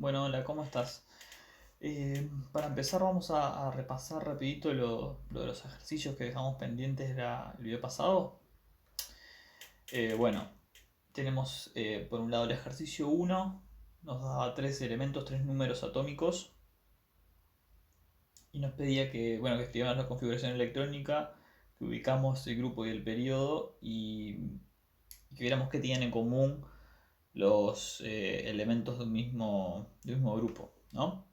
Bueno, hola, ¿cómo estás? Para empezar vamos a repasar rapidito lo de los ejercicios que dejamos pendientes el video pasado. Bueno, tenemos por un lado el ejercicio 1, nos daba tres elementos, tres números atómicos y nos pedía que escribamos la configuración electrónica, que ubicamos el grupo y el periodo y que viéramos qué tienen en común los elementos de un mismo grupo, ¿no?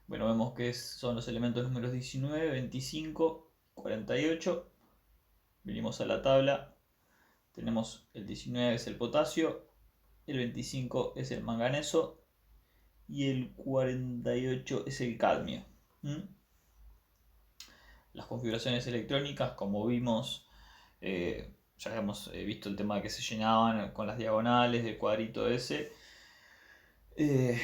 Bueno, vemos que son los elementos números 19, 25, 48. Venimos a la tabla. Tenemos el 19 es el potasio, el 25 es el manganeso y el 48 es el cadmio. ¿Mm? Las configuraciones electrónicas, como vimos, ya hemos visto el tema de que se llenaban con las diagonales del cuadrito ese. Eh,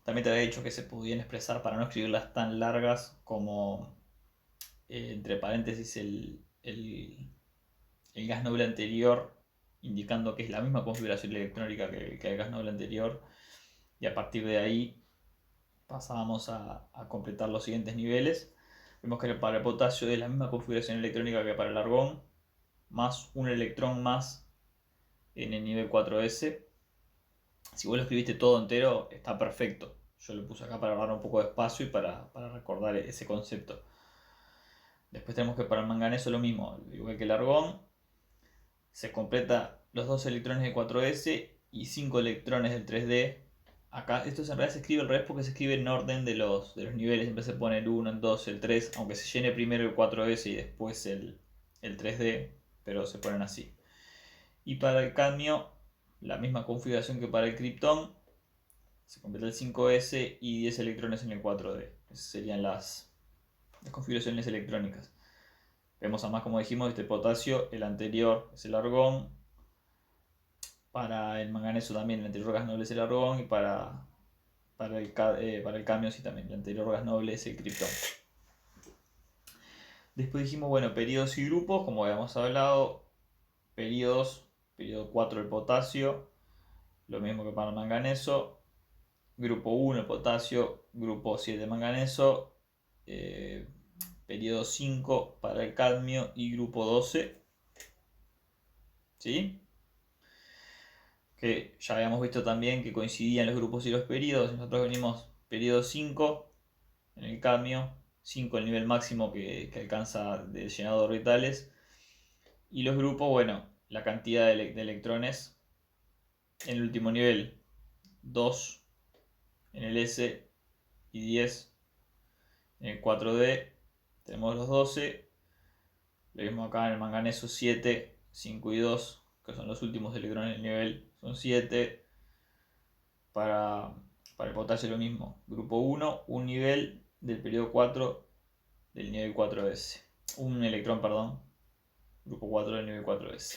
También te había dicho que se podían expresar para no escribirlas tan largas como entre paréntesis el gas noble anterior, indicando que es la misma configuración electrónica que el gas noble anterior, y a partir de ahí pasábamos a completar los siguientes niveles. Vemos que para el potasio es la misma configuración electrónica que para el argón, más un electrón más en el nivel 4s. Si vos lo escribiste todo entero, está perfecto. Yo lo puse acá para dar un poco de espacio y para recordar ese concepto. Después tenemos que para el manganeso lo mismo, igual que el argón, se completa los dos electrones del 4s y 5 electrones del 3d. Acá esto en realidad se escribe al revés porque se escribe en orden de los niveles, siempre se pone el 1, el 2, el 3, aunque se llene primero el 4s y después el 3d, pero se ponen así. Y para el cadmio, la misma configuración que para el criptón, se completa el 5s y 10 electrones en el 4d. Esas serían las configuraciones electrónicas. Vemos además, como dijimos, este potasio, el anterior es el argón, para el manganeso también el anterior gas noble es el argón y para el cadmio sí también, el anterior gas noble es el criptón. Después dijimos, bueno, periodos y grupos, como habíamos hablado, periodos, periodo 4 el potasio, lo mismo que para el manganeso, grupo 1 el potasio, grupo 7 el manganeso, periodo 5 para el cadmio y grupo 12, ¿sí? Que ya habíamos visto también que coincidían los grupos y los periodos. Nosotros venimos periodo 5 en el cadmio, 5 el nivel máximo que alcanza de llenado de orbitales. Y los grupos, bueno, la cantidad de electrones en el último nivel, 2 en el S y 10 en el 4D. Tenemos los 12. Lo mismo acá en el manganeso, 7, 5 y 2, que son los últimos electrones del nivel, son 7. Para, para el potasio lo mismo. Grupo 1, un nivel del periodo 4 del nivel 4s. Un electrón, perdón. Grupo 4 del nivel 4s.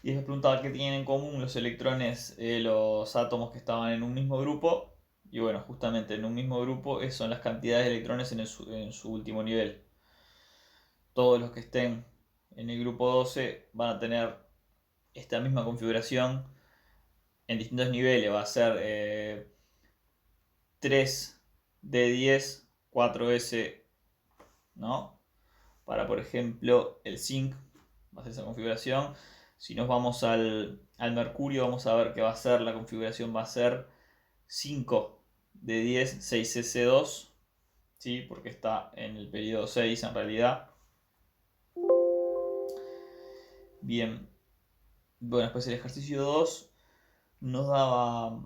Y después preguntaba qué tienen en común los electrones, los átomos que estaban en un mismo grupo. Y bueno, justamente en un mismo grupo son las cantidades de electrones en su último nivel. Todos los que estén en el grupo 12 van a tener esta misma configuración en distintos niveles. Va a ser 3 de 10, 4S, ¿no? Para, por ejemplo, el zinc, va a ser esa configuración. Si nos vamos al mercurio, vamos a ver que va a ser, la configuración va a ser 5 de 10, 6S2, ¿sí? Porque está en el periodo 6 en realidad. Bien, bueno, después el ejercicio 2 nos daba,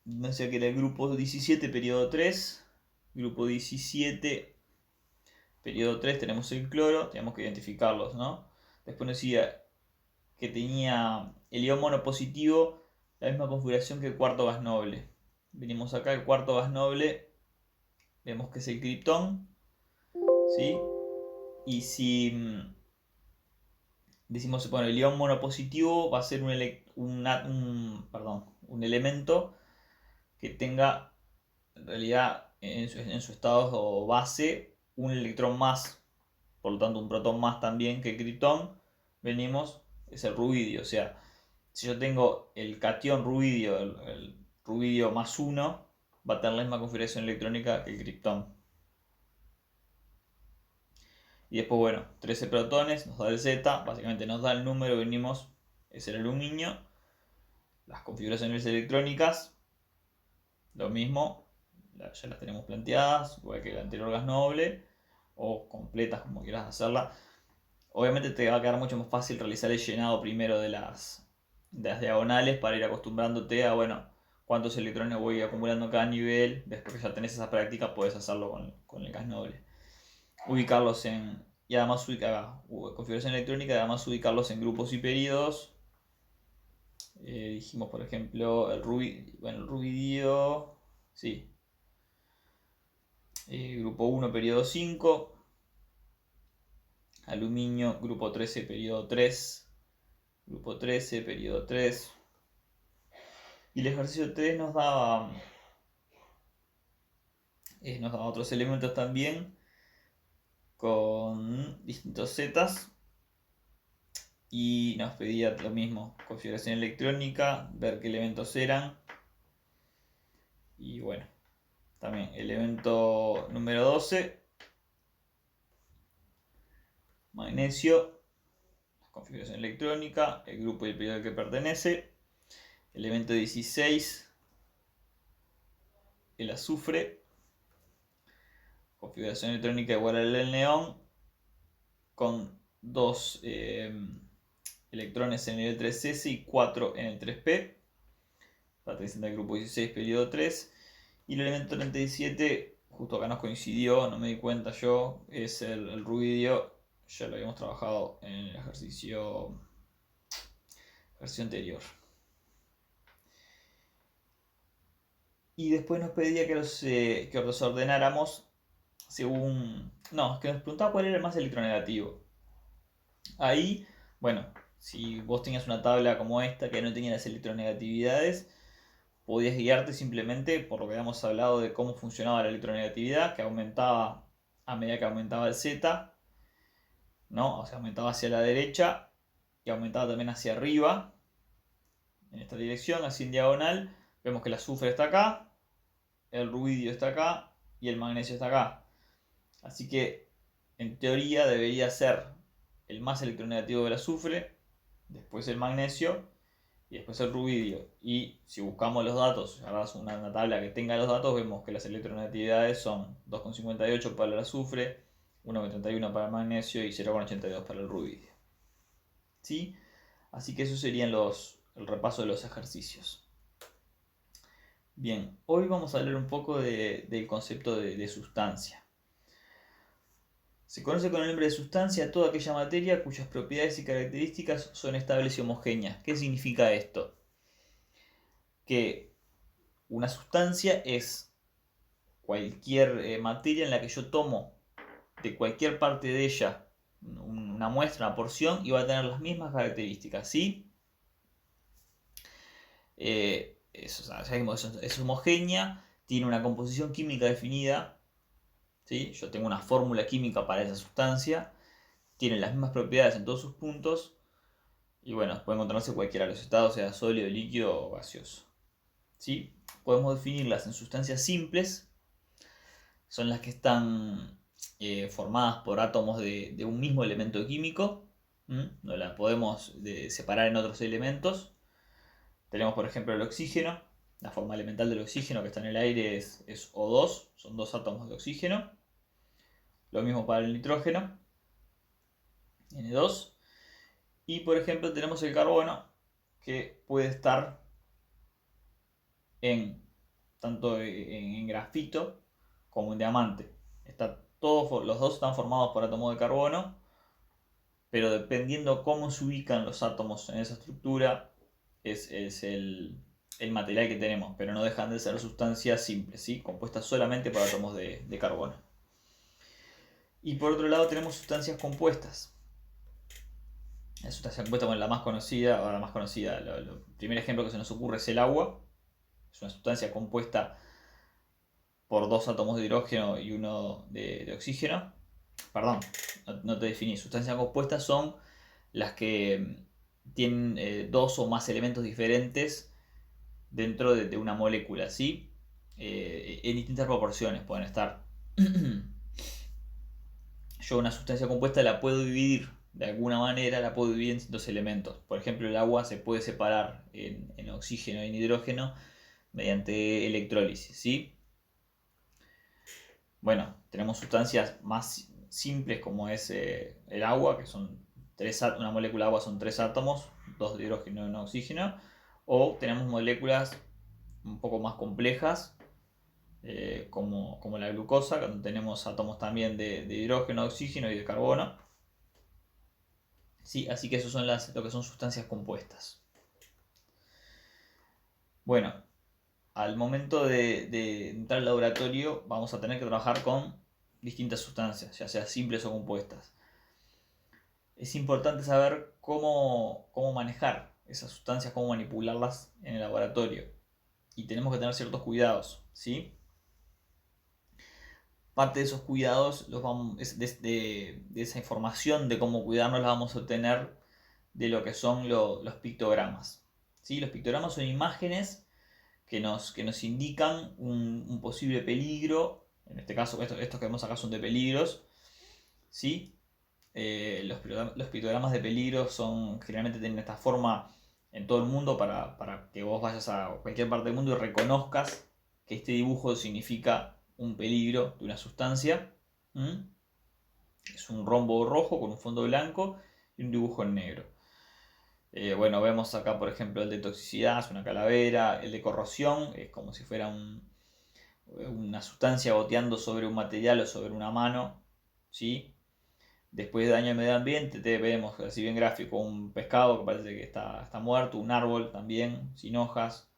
no sé, que era el grupo 17, periodo 3, grupo 17, periodo 3 tenemos el cloro, tenemos que identificarlos, ¿no? Después nos decía que tenía el ion monopositivo, la misma configuración que el cuarto gas noble. Venimos acá, el cuarto gas noble, vemos que es el criptón, ¿sí? Y si decimos, bueno, el ion monopositivo va a ser un elemento que tenga, en realidad, en su estado base, un electrón más, por lo tanto un protón más también que el criptón. Venimos, es el rubidio, o sea, si yo tengo el catión rubidio, el rubidio más 1 va a tener la misma configuración electrónica que el criptón. Y después, bueno, 13 protones, nos da el Z, básicamente nos da el número, venimos, es el aluminio. Las configuraciones electrónicas, lo mismo, ya las tenemos planteadas, igual que el anterior gas noble, o completas como quieras hacerla. Obviamente te va a quedar mucho más fácil realizar el llenado primero de las diagonales para ir acostumbrándote a, bueno, cuántos electrones voy acumulando en cada nivel. Después que ya tenés esa práctica, puedes hacerlo con el gas noble. Ubicarlos en, y además configuración electrónica, y además ubicarlos en grupos y periodos. Dijimos, por ejemplo, el rubidio, sí. Grupo 1, periodo 5. Aluminio, grupo 13, periodo 3. Grupo 13, periodo 3. Y el ejercicio 3 nos daba otros elementos también con distintos zetas. Y nos pedía lo mismo, configuración electrónica, ver qué elementos eran. Y bueno, también elemento número 12, magnesio, configuración electrónica, el grupo y el periodo al que pertenece. Elemento 16, el azufre, configuración electrónica igual al del neón, con 2 electrones en el 3S y 4 en el 3P, perteneciente al grupo 16, periodo 3. Y el elemento 37, justo acá nos coincidió, no me di cuenta yo, es el rubidio, ya lo habíamos trabajado en el ejercicio anterior. Y después nos pedía que los ordenáramos según... No, es que nos preguntaba cuál era el más electronegativo. Ahí, bueno, si vos tenías una tabla como esta que no tenía las electronegatividades, podías guiarte simplemente por lo que habíamos hablado de cómo funcionaba la electronegatividad, que aumentaba a medida que aumentaba el Z, ¿no? O sea, aumentaba hacia la derecha y aumentaba también hacia arriba, en esta dirección, así en diagonal. Vemos que el azufre está acá, el rubidio está acá y el magnesio está acá. Así que, en teoría, debería ser el más electronegativo del azufre, después el magnesio y después el rubidio. Y si buscamos los datos, agarras una tabla que tenga los datos, vemos que las electronegatividades son 2,58 para el azufre, 1,31 para el magnesio y 0,82 para el rubidio. ¿Sí? Así que eso serían el repaso de los ejercicios. Bien, hoy vamos a hablar un poco del concepto de sustancia. Se conoce con el nombre de sustancia toda aquella materia cuyas propiedades y características son estables y homogéneas. ¿Qué significa esto? Que una sustancia es cualquier materia en la que yo tomo de cualquier parte de ella una muestra, una porción, y va a tener las mismas características, ¿sí? Es homogénea, tiene una composición química definida, ¿sí? Yo tengo una fórmula química para esa sustancia, tiene las mismas propiedades en todos sus puntos, y bueno, puede encontrarse cualquiera de los estados, sea sólido, líquido o gaseoso. ¿Sí? Podemos definirlas en sustancias simples, son las que están formadas por átomos de un mismo elemento químico, no las podemos separar en otros elementos. Tenemos por ejemplo el oxígeno, la forma elemental del oxígeno que está en el aire es O2, son 2 átomos de oxígeno. Lo mismo para el nitrógeno, N2. Y por ejemplo tenemos el carbono, que puede estar tanto en grafito como en diamante. Los dos están formados por átomos de carbono, pero dependiendo cómo se ubican los átomos en esa estructura, es el material que tenemos, pero no dejan de ser sustancias simples, ¿sí? Compuestas solamente por átomos de carbono. Y por otro lado tenemos sustancias compuestas. La sustancia compuesta, bueno, la más conocida, el primer ejemplo que se nos ocurre es el agua. Es una sustancia compuesta por 2 átomos de hidrógeno y 1 de oxígeno. Perdón, no te definí. Sustancias compuestas son las que tienen 2 o más elementos diferentes dentro de una molécula, ¿sí? En distintas proporciones pueden estar. Yo una sustancia compuesta la puedo dividir de alguna manera, la puedo dividir en distintos elementos. Por ejemplo, el agua se puede separar en oxígeno y en hidrógeno mediante electrólisis, ¿sí? Bueno, tenemos sustancias más simples como es el agua, que son una molécula de agua son 3 átomos, 2 de hidrógeno y 1 de oxígeno, o tenemos moléculas un poco más complejas, como la glucosa, donde tenemos átomos también de hidrógeno, de oxígeno y de carbono. ¿Sí? Así que eso son lo que son sustancias compuestas. Bueno, al momento de entrar al laboratorio vamos a tener que trabajar con distintas sustancias, ya sea simples o compuestas. Es importante saber cómo manejar esas sustancias, cómo manipularlas en el laboratorio. Y tenemos que tener ciertos cuidados, ¿sí? Parte de esos cuidados de esa información de cómo cuidarnos la vamos a obtener de lo que son los pictogramas. ¿Sí? Los pictogramas son imágenes que nos indican un posible peligro. En este caso, estos que vemos acá son de peligros. ¿Sí? Los pictogramas de peligro generalmente tienen esta forma en todo el mundo para que vos vayas a cualquier parte del mundo y reconozcas que este dibujo significa un peligro de una sustancia. Es un rombo rojo con un fondo blanco y un dibujo en negro. Bueno, vemos acá por ejemplo el de toxicidad, es una calavera. El de corrosión es como si fuera una sustancia goteando sobre un material o sobre una mano, ¿sí? Después de daño al medio ambiente vemos así bien gráfico un pescado que parece que está muerto, un árbol también sin hojas.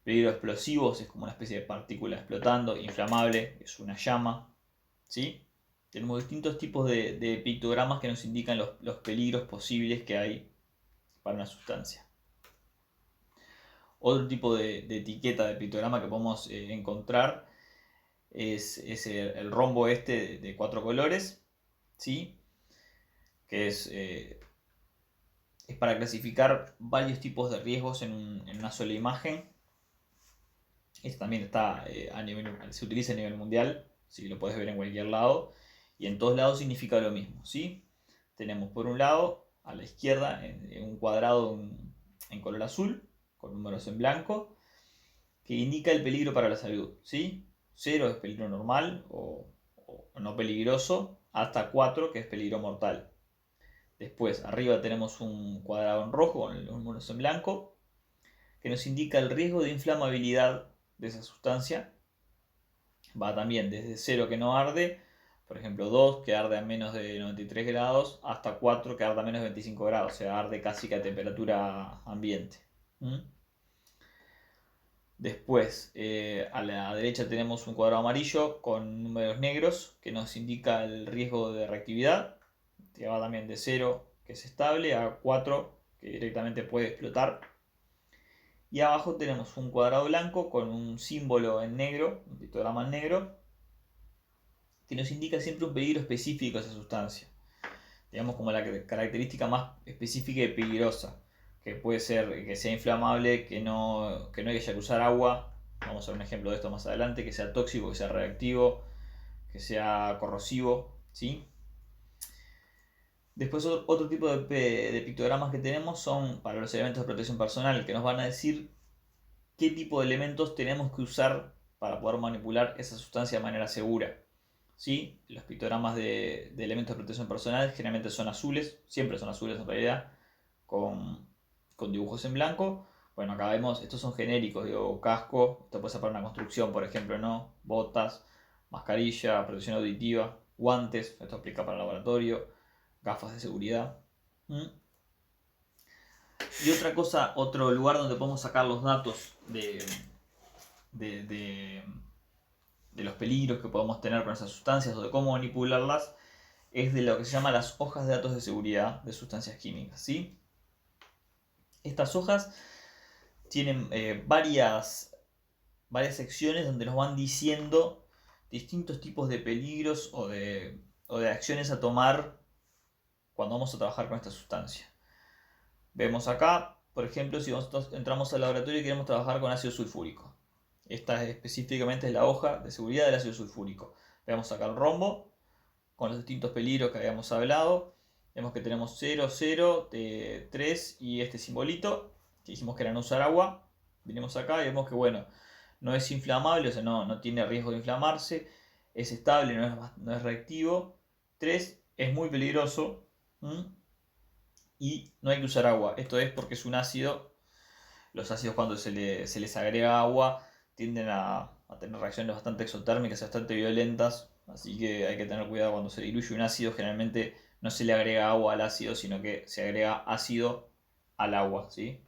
Peligro explosivos es como una especie de partícula explotando. Inflamable es una llama, ¿sí? Tenemos distintos tipos de pictogramas que nos indican los peligros posibles que hay para una sustancia. Otro tipo de etiqueta de pictograma que podemos encontrar es el rombo de 4 colores, ¿sí? Que es para clasificar varios tipos de riesgos en una sola imagen. Esto también se utiliza a nivel mundial, si lo puedes ver en cualquier lado, y en todos lados significa lo mismo, ¿sí? Tenemos por un lado, a la izquierda, en un cuadrado en color azul, con números en blanco, que indica el peligro para la salud, ¿sí? 0 es peligro normal o no peligroso, hasta 4 que es peligro mortal. Después, arriba tenemos un cuadrado en rojo con los números en blanco, que nos indica el riesgo de inflamabilidad de esa sustancia. Va también desde 0 que no arde, por ejemplo 2 que arde a menos de 93 grados, hasta 4 que arde a menos de 25 grados, o sea, arde casi que a temperatura ambiente. Después, a la derecha tenemos un cuadrado amarillo con números negros que nos indica el riesgo de reactividad, que va también de 0 que es estable a 4 que directamente puede explotar. Y abajo tenemos un cuadrado blanco con un símbolo en negro, un pictograma en negro, que nos indica siempre un peligro específico a esa sustancia. Digamos como la característica más específica y peligrosa, que puede ser que sea inflamable, que no haya que usar agua. Vamos a ver un ejemplo de esto más adelante, que sea tóxico, que sea reactivo, que sea corrosivo, ¿sí? Después otro tipo de pictogramas que tenemos son para los elementos de protección personal, que nos van a decir qué tipo de elementos tenemos que usar para poder manipular esa sustancia de manera segura. ¿Sí? Los pictogramas de elementos de protección personal generalmente son azules, siempre son azules en realidad, con dibujos en blanco. Bueno, acá vemos, estos son genéricos, digo, casco, esto puede ser para una construcción, por ejemplo, ¿no? Botas, mascarilla, protección auditiva, guantes, esto aplica para el laboratorio, gafas de seguridad. Y otra cosa, otro lugar donde podemos sacar los datos de los peligros que podemos tener con esas sustancias o de cómo manipularlas es de lo que se llama las hojas de datos de seguridad de sustancias químicas, ¿sí? Estas hojas tienen varias secciones donde nos van diciendo distintos tipos de peligros o de acciones a tomar cuando vamos a trabajar con esta sustancia. Vemos acá Por ejemplo, si nosotros entramos al laboratorio y queremos trabajar con ácido sulfúrico. Esta específicamente es la hoja de seguridad del ácido sulfúrico. Vamos acá el rombo con los distintos peligros que habíamos hablado. Vemos que tenemos 0, 0, 3 y este simbolito que dijimos que era no usar agua. Venimos acá y vemos que bueno, no es inflamable, o sea, no tiene riesgo de inflamarse. Es estable, no es reactivo. 3, es muy peligroso. Y no hay que usar agua. Esto es porque es un ácido. Los ácidos cuando se les agrega agua tienden a tener reacciones bastante exotérmicas, bastante violentas. Así que hay que tener cuidado cuando se diluye un ácido. Generalmente no se le agrega agua al ácido, sino que se agrega ácido al agua, ¿sí?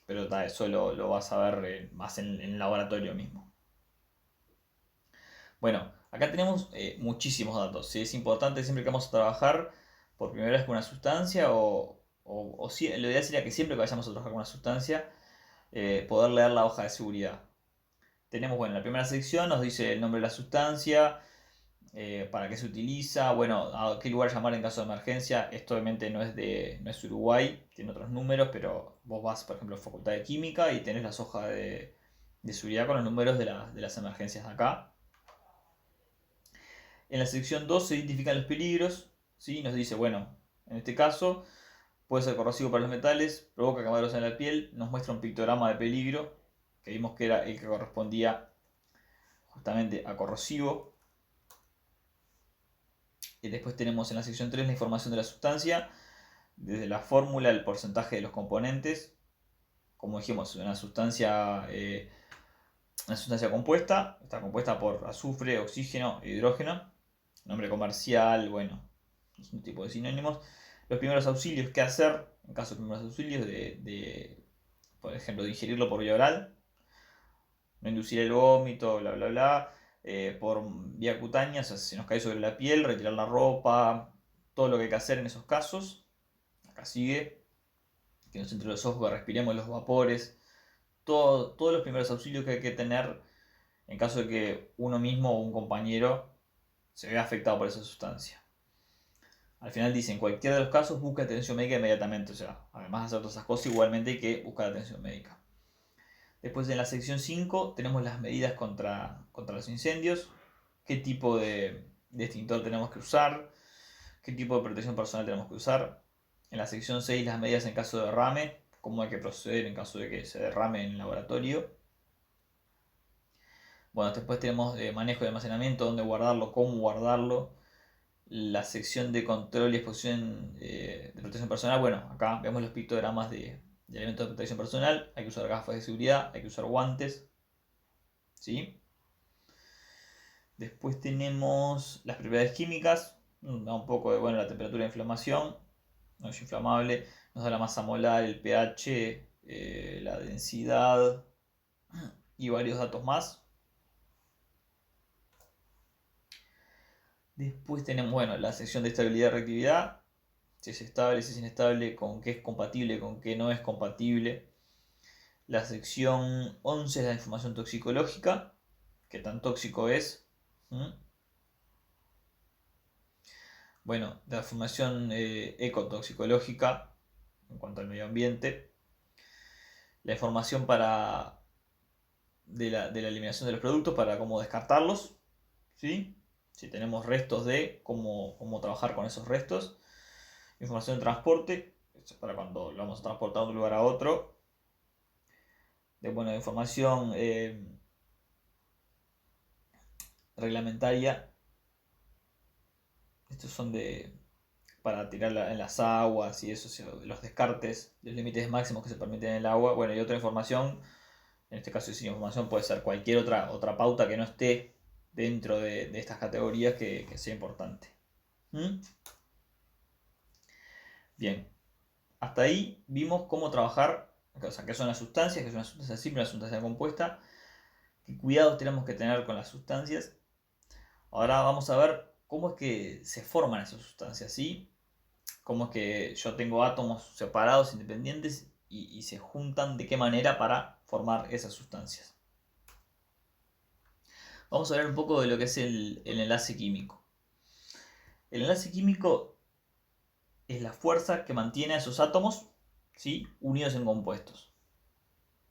Pero eso lo vas a ver más en el laboratorio mismo. Bueno, acá tenemos muchísimos datos. ¿Sí? Es importante siempre que vamos a trabajar por primera vez con una sustancia o lo ideal sería que siempre que vayamos a trabajar con una sustancia poder leer la hoja de seguridad. Tenemos, bueno, la primera sección nos dice el nombre de la sustancia, para qué se utiliza, bueno, a qué lugar llamar en caso de emergencia. Esto obviamente no es Uruguay, tiene otros números, pero vos vas, por ejemplo, a Facultad de Química y tenés las hojas de seguridad con los números de las emergencias de acá. En la sección 2 se identifican los peligros, ¿sí? Nos dice, bueno, en este caso puede ser corrosivo para los metales, provoca quemaduras en la piel, nos muestra un pictograma de peligro, que vimos que era el que correspondía justamente a corrosivo. Y después tenemos en la sección 3 la información de la sustancia, desde la fórmula, el porcentaje de los componentes. Como dijimos, una sustancia compuesta, está compuesta por azufre, oxígeno e hidrógeno. Nombre comercial, bueno, es un tipo de sinónimos. Los primeros auxilios, qué hacer en caso de primeros auxilios, por ejemplo, de ingerirlo por vía oral, no inducir el vómito, bla, bla, bla. Por vía cutánea, o sea, si nos cae sobre la piel, retirar la ropa, todo lo que hay que hacer en esos casos. Acá sigue, que nos entre los ojos, que respiremos los vapores, todos los primeros auxilios que hay que tener en caso de que uno mismo o un compañero se vea afectado por esa sustancia. Al final dicen, en cualquiera de los casos busca atención médica inmediatamente, o sea, además de hacer todas esas cosas, igualmente hay que buscar atención médica. Después en la sección 5 tenemos las medidas contra los incendios, qué tipo de extintor tenemos que usar, qué tipo de protección personal tenemos que usar. En la sección 6 las medidas en caso de derrame, cómo hay que proceder en caso de que se derrame en el laboratorio. Bueno, después tenemos manejo de almacenamiento, dónde guardarlo, cómo guardarlo. La sección de control y exposición de protección personal, bueno, acá vemos los pictogramas de elementos de protección personal. Hay que usar gafas de seguridad, hay que usar guantes, ¿sí? Después tenemos las propiedades químicas, da un poco de, bueno, la temperatura de inflamación, no es inflamable, nos da la masa molar, el pH, la densidad y varios datos más. Después tenemos, bueno, la sección de estabilidad y reactividad, si es estable, si es inestable, con qué es compatible, con qué no es compatible. La sección 11 es la información toxicológica, qué tan tóxico es. Bueno, la información ecotoxicológica en cuanto al medio ambiente. La información de la eliminación de los productos para cómo descartarlos, ¿sí? Si tenemos restos cómo trabajar con esos restos. Información de transporte, esto es para cuando lo vamos a transportar de un lugar a otro. Información reglamentaria. Estos son para tirar en las aguas y eso, los descartes, los límites máximos que se permiten en el agua. Bueno, y otra información, en este caso sin información, puede ser cualquier otra pauta que no esté dentro de estas categorías que sea importante. Bien, hasta ahí vimos cómo trabajar, o sea, qué son las sustancias, que es una sustancia simple, una sustancia compuesta, qué cuidados tenemos que tener con las sustancias. Ahora vamos a ver cómo es que se forman esas sustancias, ¿sí? Cómo es que yo tengo átomos separados, independientes, y se juntan de qué manera para formar esas sustancias. Vamos a hablar un poco de lo que es el enlace químico. El enlace químico es la fuerza que mantiene a esos átomos, ¿sí? Unidos en compuestos.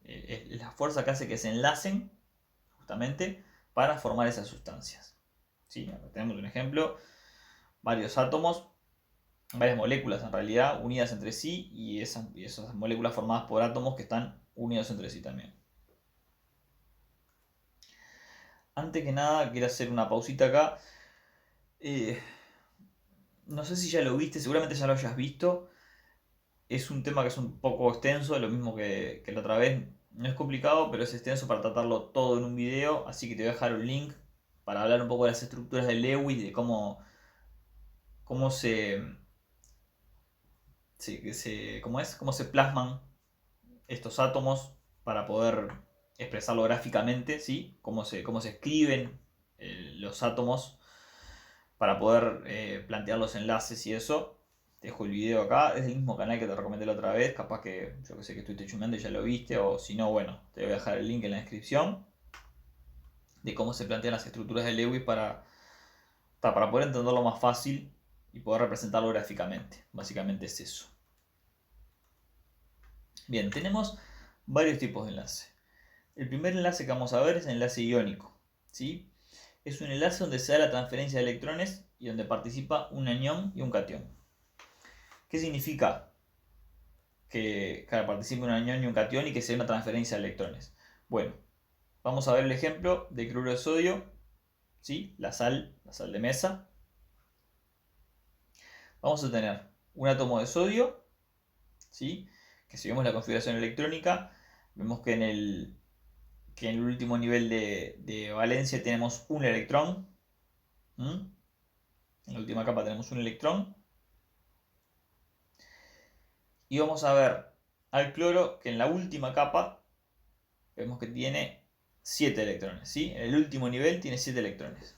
Es la fuerza que hace que se enlacen justamente para formar esas sustancias. ¿Sí? Acá tenemos un ejemplo, varios átomos, varias moléculas en realidad unidas entre sí y esas moléculas formadas por átomos que están unidos entre sí también. Antes que nada quiero hacer una pausita acá. No sé si ya lo viste, seguramente ya lo hayas visto. Es un tema que es un poco extenso, lo mismo que la otra vez. No es complicado, pero es extenso para tratarlo todo en un video, así que te voy a dejar un link para hablar un poco de las estructuras de Lewis, de cómo cómo se plasman estos átomos para poder expresarlo gráficamente, ¿sí? Cómo se escriben los átomos para poder plantear los enlaces y eso. Te dejo el video acá, es el mismo canal que te recomendé la otra vez, capaz que yo que sé que estuviste chumando y ya lo viste, o si no, bueno, te voy a dejar el link en la descripción de cómo se plantean las estructuras de Lewis para poder entenderlo más fácil y poder representarlo gráficamente. Básicamente es eso. Bien, tenemos varios tipos de enlace. El primer enlace que vamos a ver es el enlace iónico, ¿sí? Es un enlace donde se da la transferencia de electrones y donde participa un anión y un catión. ¿Qué significa que participe un anión y un catión y que se dé una transferencia de electrones? Bueno, vamos a ver el ejemplo de cloruro de sodio, ¿sí? La sal de mesa. Vamos a tener un átomo de sodio, ¿sí? Que si vemos la configuración electrónica, vemos que en el último nivel de valencia tenemos un electrón. En la última capa tenemos un electrón. Y vamos a ver al cloro que en la última capa vemos que tiene 7 electrones, ¿sí? En el último nivel tiene 7 electrones.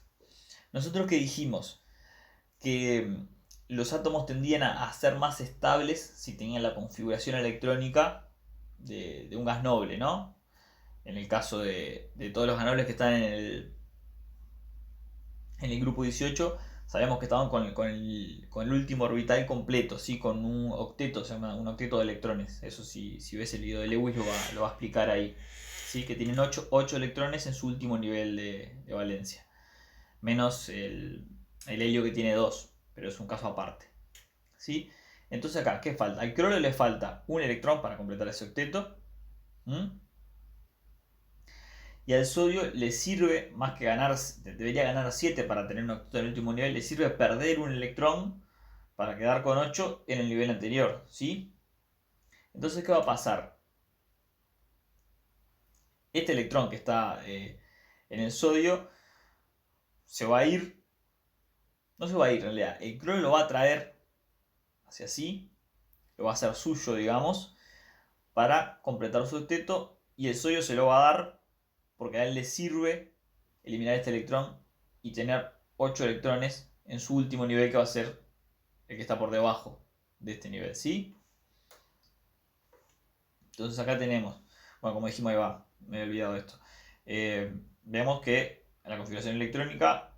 Nosotros que dijimos que los átomos tendían a ser más estables si tenían la configuración electrónica de un gas noble, ¿no? En el caso de todos los gas nobles que están en el grupo 18, sabemos que estaban con el último orbital completo, ¿sí? Con un octeto, se llama un octeto de electrones. Eso si ves el video de Lewis lo va a explicar ahí. ¿Sí? Que tienen 8 electrones en su último nivel de valencia. Menos el helio que tiene 2, pero es un caso aparte. ¿Sí? Entonces acá, ¿qué falta? Al cloro le falta un electrón para completar ese octeto. Y al sodio le sirve, más que ganar, debería ganar 7 para tener un octeto en el último nivel, le sirve perder un electrón para quedar con 8 en el nivel anterior, ¿sí? Entonces, ¿qué va a pasar? Este electrón que está en el sodio se va a ir, no se va a ir en realidad, el cloro lo va a traer hacia sí, lo va a hacer suyo, digamos, para completar su octeto, y el sodio se lo va a dar porque a él le sirve eliminar este electrón y tener 8 electrones en su último nivel, que va a ser el que está por debajo de este nivel, ¿sí? Entonces acá tenemos, bueno, como dijimos, ahí va, me he olvidado de esto. Vemos que en la configuración electrónica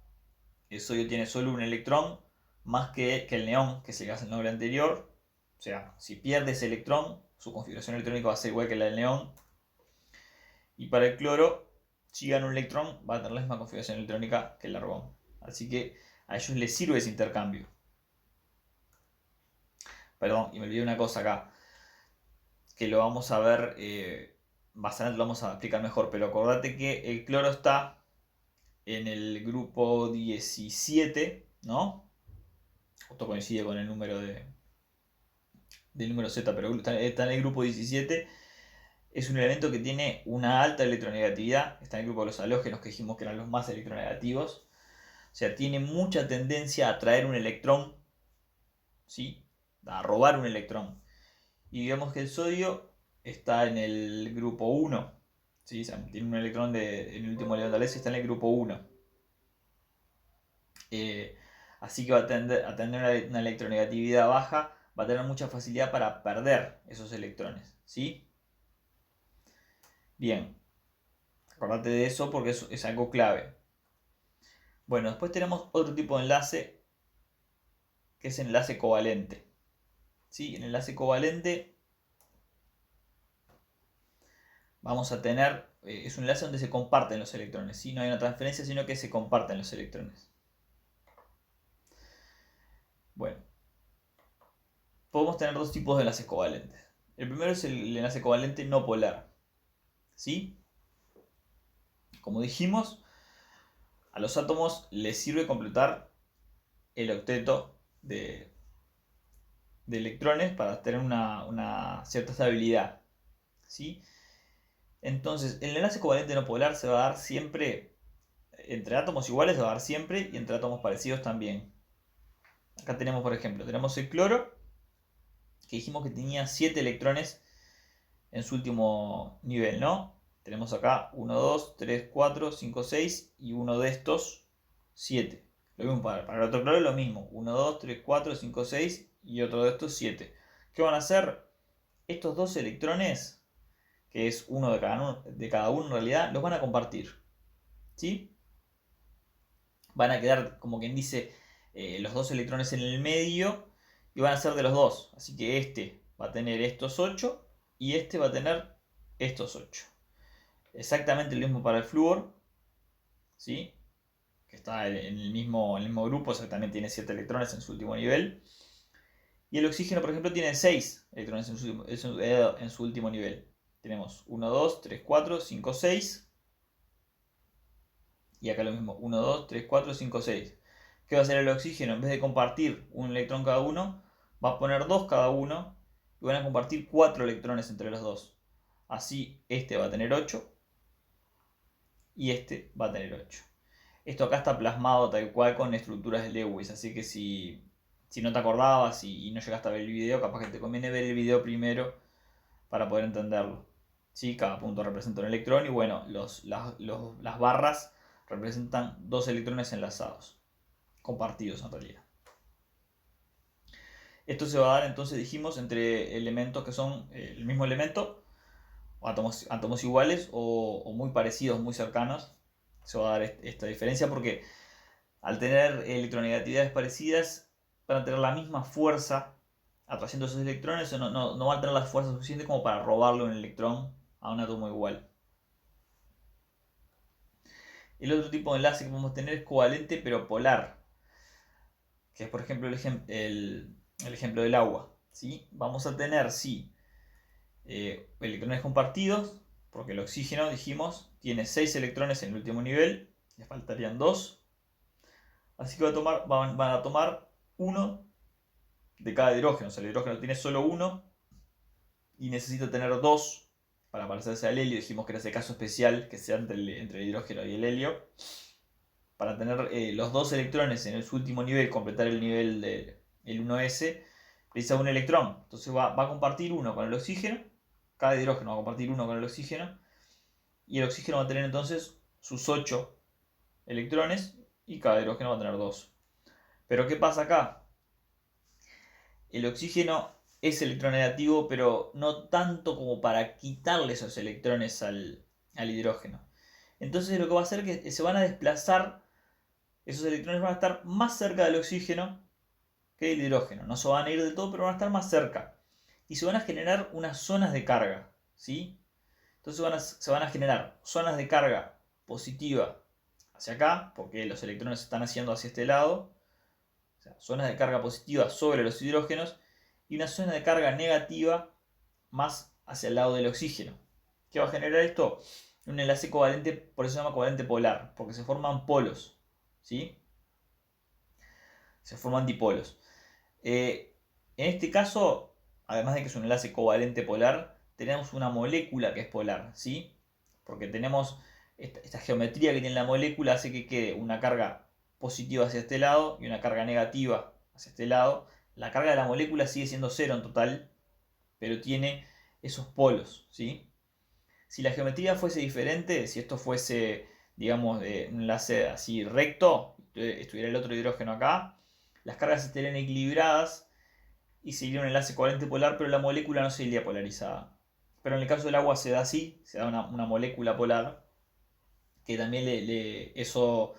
el sodio tiene solo un electrón más que el neón, que es el gas del noble anterior. O sea, si pierde ese electrón, su configuración electrónica va a ser igual que la del neón. Y para el cloro, si gana un electrón, va a tener la misma configuración electrónica que el argón. Así que a ellos les sirve ese intercambio. Perdón, y me olvidé una cosa acá, que lo vamos a ver, más adelante lo vamos a explicar mejor, pero acordate que el cloro está en el grupo 17, ¿no? Esto coincide con el número del número Z, pero está en el grupo 17. Es un elemento que tiene una alta electronegatividad, está en el grupo de los halógenos, que dijimos que eran los más electronegativos. O sea, tiene mucha tendencia a traer un electrón, ¿sí? A robar un electrón. Y vemos que el sodio está en el grupo 1, ¿sí? O sea, tiene un electrón en el último electrón de Alessi, está en el grupo 1. Así que va a tener una electronegatividad baja, va a tener mucha facilidad para perder esos electrones, ¿sí? Bien, acordate de eso porque es algo clave. Bueno, después tenemos otro tipo de enlace, que es el enlace covalente. ¿Sí? El enlace covalente vamos a tener, es un enlace donde se comparten los electrones, ¿sí? No hay una transferencia, sino que se comparten los electrones. Bueno, podemos tener dos tipos de enlaces covalentes. El primero es el enlace covalente no polar, ¿sí? Como dijimos, a los átomos les sirve completar el octeto de electrones para tener una cierta estabilidad, ¿sí? Entonces, el enlace covalente no polar se va a dar siempre entre átomos iguales, se va a dar siempre, y entre átomos parecidos también. Acá tenemos, por ejemplo, tenemos el cloro, que dijimos que tenía 7 electrones en su último nivel, ¿no? Tenemos acá 1, 2, 3, 4, 5, 6 y uno de estos 7. Lo mismo para el otro cloro, lo mismo. 1, 2, 3, 4, 5, 6 y otro de estos 7. ¿Qué van a hacer? Estos dos electrones, que es uno de cada uno en realidad, los van a compartir, ¿sí? Van a quedar, como quien dice, los dos electrones en el medio y van a ser de los dos. Así que este va a tener estos 8 y este va a tener estos 8. Exactamente lo mismo para el flúor, ¿sí? Que está en el mismo grupo, o sea, también tiene 7 electrones en su último nivel. Y el oxígeno, por ejemplo, tiene 6 electrones en su último nivel. Tenemos 1, 2, 3, 4, 5, 6. Y acá lo mismo, 1, 2, 3, 4, 5, 6. ¿Qué va a hacer el oxígeno? En vez de compartir un electrón cada uno, va a poner 2 cada uno y van a compartir 4 electrones entre los dos. Así este va a tener 8 y este va a tener 8. Esto acá está plasmado tal cual con estructuras de Lewis, así que si no te acordabas y no llegaste a ver el video, capaz que te conviene ver el video primero para poder entenderlo. ¿Sí? Cada punto representa un electrón y bueno, las barras representan dos electrones enlazados, compartidos en realidad. Esto se va a dar entonces, dijimos, entre elementos que son el mismo elemento, o átomos iguales o muy parecidos, muy cercanos. Se va a dar esta diferencia porque al tener electronegatividades parecidas, van a tener la misma fuerza atrayendo esos electrones, o no van a tener la fuerza suficiente como para robarle un electrón a un átomo igual. El otro tipo de enlace que podemos tener es covalente pero polar, que es por ejemplo el ejemplo del agua. ¿Sí? Vamos a tener, sí, electrones compartidos, porque el oxígeno, dijimos, tiene 6 electrones en el último nivel, le faltarían 2. Así que van a tomar uno de cada hidrógeno. O sea, el hidrógeno tiene solo uno y necesita tener 2 para parecerse al helio. Dijimos que era ese caso especial que sea entre el hidrógeno y el helio. Para tener los 2 electrones en su último nivel, completar el nivel del 1s, necesita un electrón. Entonces va a compartir uno con el oxígeno. Cada hidrógeno va a compartir uno con el oxígeno. Y el oxígeno va a tener entonces sus 8 electrones y cada hidrógeno va a tener 2. Pero ¿qué pasa acá? El oxígeno es electronegativo, pero no tanto como para quitarle esos electrones al hidrógeno. Entonces lo que va a hacer es que se van a desplazar, esos electrones van a estar más cerca del oxígeno que del hidrógeno. No se van a ir del todo, pero van a estar más cerca. Y se van a generar unas zonas de carga, ¿sí? Entonces se van a generar zonas de carga positiva hacia acá, porque los electrones se están haciendo hacia este lado. O sea, zonas de carga positiva sobre los hidrógenos y una zona de carga negativa más hacia el lado del oxígeno. ¿Qué va a generar esto? Un enlace covalente, por eso se llama covalente polar, porque se forman polos, ¿sí? Se forman dipolos. En este caso, además de que es un enlace covalente polar, tenemos una molécula que es polar, ¿sí? Porque tenemos esta geometría que tiene la molécula hace que quede una carga positiva hacia este lado y una carga negativa hacia este lado. La carga de la molécula sigue siendo cero en total, pero tiene esos polos, ¿sí? Si la geometría fuese diferente, si esto fuese, digamos, de un enlace así recto, estuviera el otro hidrógeno acá, las cargas estarían equilibradas y sería un enlace covalente polar, pero la molécula no sería polarizada. Pero en el caso del agua se da así, se da una molécula polar, que también eso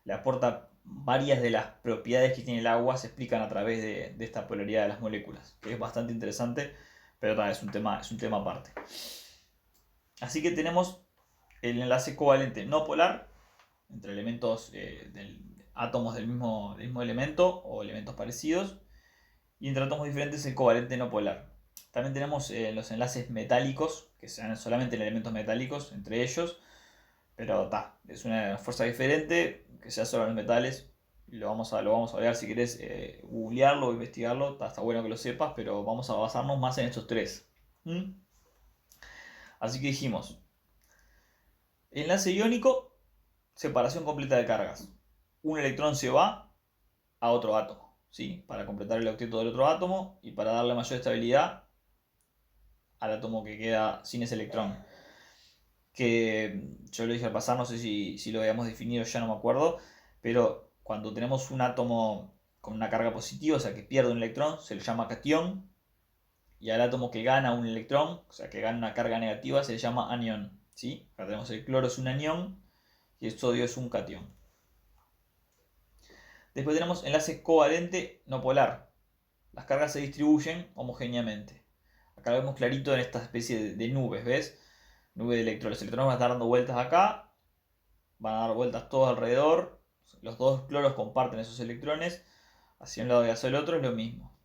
le aporta varias de las propiedades que tiene el agua, se explican a través de esta polaridad de las moléculas, que es bastante interesante, pero es un tema aparte. Así que tenemos el enlace covalente no polar entre elementos átomos del mismo elemento o elementos parecidos, y entre átomos diferentes el covalente no polar. También tenemos los enlaces metálicos, que sean solamente en elementos metálicos entre ellos, pero es una fuerza diferente, que sea solo en los metales. Lo vamos a ver si querés googlearlo o investigarlo, está bueno que lo sepas, pero vamos a basarnos más en estos tres. ¿Mm? Así que dijimos, enlace iónico, separación completa de cargas. Un electrón se va a otro átomo, ¿sí? Para completar el octeto del otro átomo y para darle mayor estabilidad al átomo que queda sin ese electrón. Que yo lo dije al pasar, no sé si lo habíamos definido, ya no me acuerdo, pero cuando tenemos un átomo con una carga positiva, o sea que pierde un electrón, se le llama catión, y al átomo que gana un electrón, o sea que gana una carga negativa, se le llama anión, ¿sí? Acá tenemos el cloro es un anión y el sodio es un catión. Después tenemos enlace covalente no polar. Las cargas se distribuyen homogéneamente. Acá lo vemos clarito en esta especie de nubes, ¿ves? Nube de electrones. Los electrones van a estar dando vueltas acá, van a dar vueltas todos alrededor. Los dos cloros comparten esos electrones. Hacia un lado y hacia el otro es lo mismo.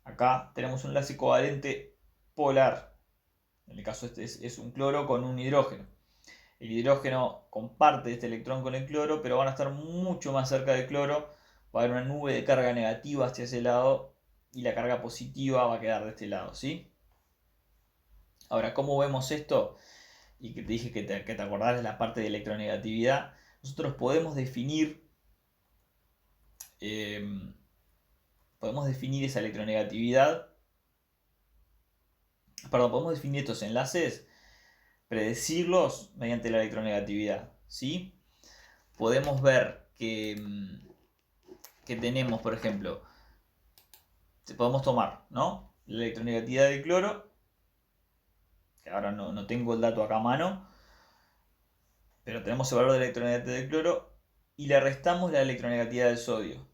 Acá tenemos un enlace covalente polar. En el caso este es un cloro con un hidrógeno. El hidrógeno comparte este electrón con el cloro, pero van a estar mucho más cerca del cloro. Va a haber una nube de carga negativa hacia ese lado y la carga positiva va a quedar de este lado, ¿sí? Ahora, ¿cómo vemos esto? Y que te dije que te acordás de la parte de electronegatividad. Nosotros eh, podemos definir esa electronegatividad, perdón, podemos definir estos enlaces, predecirlos mediante la electronegatividad, ¿sí? Podemos ver que tenemos, por ejemplo, podemos tomar, ¿no? La electronegatividad del cloro, que ahora no tengo el dato acá a mano, pero tenemos el valor de la electronegatividad del cloro y le restamos la electronegatividad del sodio,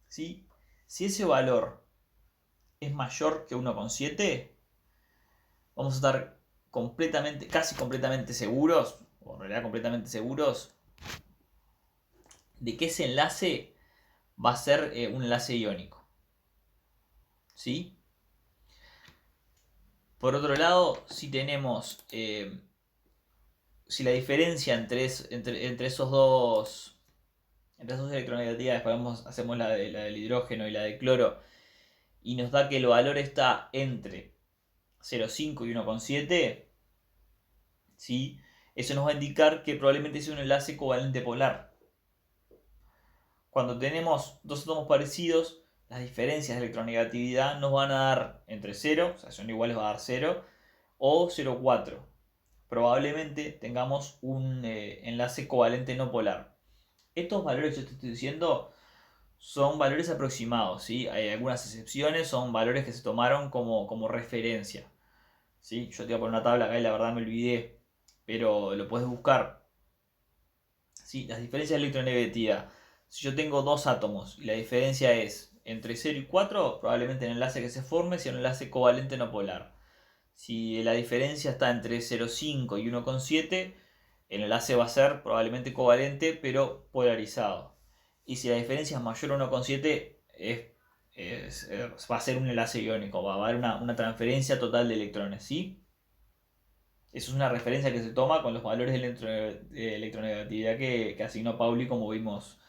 ¿sí? Si ese valor es mayor que 1,7, vamos a estar casi completamente seguros, o en realidad completamente seguros, de que ese enlace va a ser un enlace iónico, ¿sí? Por otro lado, si tenemos, si la diferencia entre entre esas dos electronegatividades, hacemos la del hidrógeno y la del cloro, y nos da que el valor está entre 0,5 y 1,7, ¿sí? Eso nos va a indicar que probablemente sea un enlace covalente polar. Cuando tenemos dos átomos parecidos, las diferencias de electronegatividad nos van a dar entre 0, o sea, son iguales, va a dar 0, o 0,4. Probablemente tengamos un enlace covalente no polar. Estos valores que yo te estoy diciendo son valores aproximados, ¿sí? Hay algunas excepciones, son valores que se tomaron como referencia, ¿sí? Yo te iba a poner una tabla acá y la verdad me olvidé, pero lo puedes buscar, ¿sí? Las diferencias de electronegatividad. Si yo tengo dos átomos y la diferencia es entre 0 y 4, probablemente el enlace que se forme sea un enlace covalente no polar. Si la diferencia está entre 0,5 y 1,7, el enlace va a ser probablemente covalente pero polarizado. Y si la diferencia es mayor a 1,7, va a ser un enlace iónico, va a haber una transferencia total de electrones, ¿sí? Eso es una referencia que se toma con los valores de electronegatividad que asignó Pauli, como vimos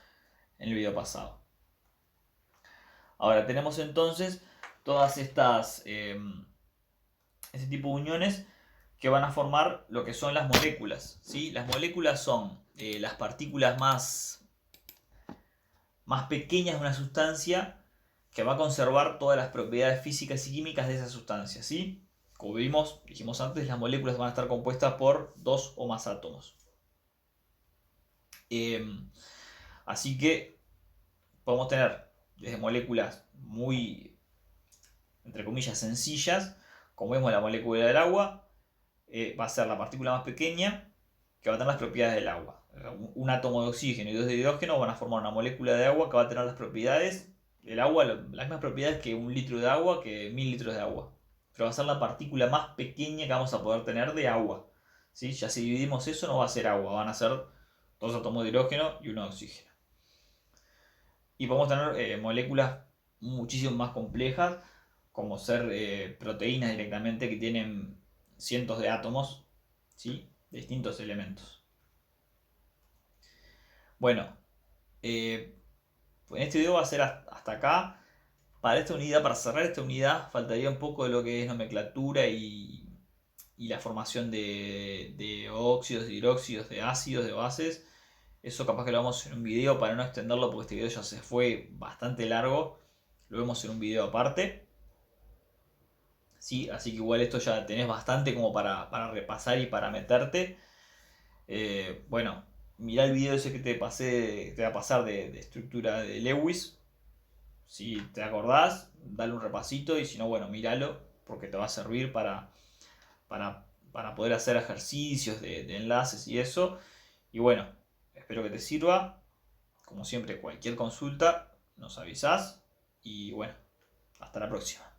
en el video pasado. Ahora tenemos entonces todas este tipo de uniones que van a formar lo que son las moléculas, ¿sí? Las moléculas son las partículas más pequeñas de una sustancia que va a conservar todas las propiedades físicas y químicas de esa sustancia, ¿sí? Como dijimos antes, las moléculas van a estar compuestas por dos o más átomos. Así que podemos tener desde moléculas muy, entre comillas, sencillas, como vemos la molécula del agua, va a ser la partícula más pequeña que va a tener las propiedades del agua. Un átomo de oxígeno y dos de hidrógeno van a formar una molécula de agua que va a tener las propiedades del agua, las mismas propiedades que un litro de agua, que 1000 litros de agua. pero va a ser la partícula más pequeña que vamos a poder tener de agua. ¿Sí? Ya si dividimos eso no va a ser agua, van a ser dos átomos de hidrógeno y uno de oxígeno. Y podemos tener moléculas muchísimo más complejas, como ser proteínas directamente que tienen cientos de átomos, ¿sí? De distintos elementos. Bueno, en este video va a ser hasta acá. Para esta unidad, para cerrar esta unidad, faltaría un poco de lo que es nomenclatura y la formación de óxidos, de hidróxidos, de ácidos, de bases. Eso capaz que lo vamos en un video para no extenderlo porque este video ya se fue bastante largo. Lo vemos en un video aparte. ¿Sí? Así que igual esto ya tenés bastante como para repasar y para meterte. Bueno, mirá el video ese que te pasé, te va a pasar de estructura de Lewis. Si te acordás, dale un repasito y si no, bueno, míralo porque te va a servir para poder hacer ejercicios de enlaces y eso. Y bueno, espero que te sirva. Como siempre, cualquier consulta nos avisás. Y bueno, hasta la próxima.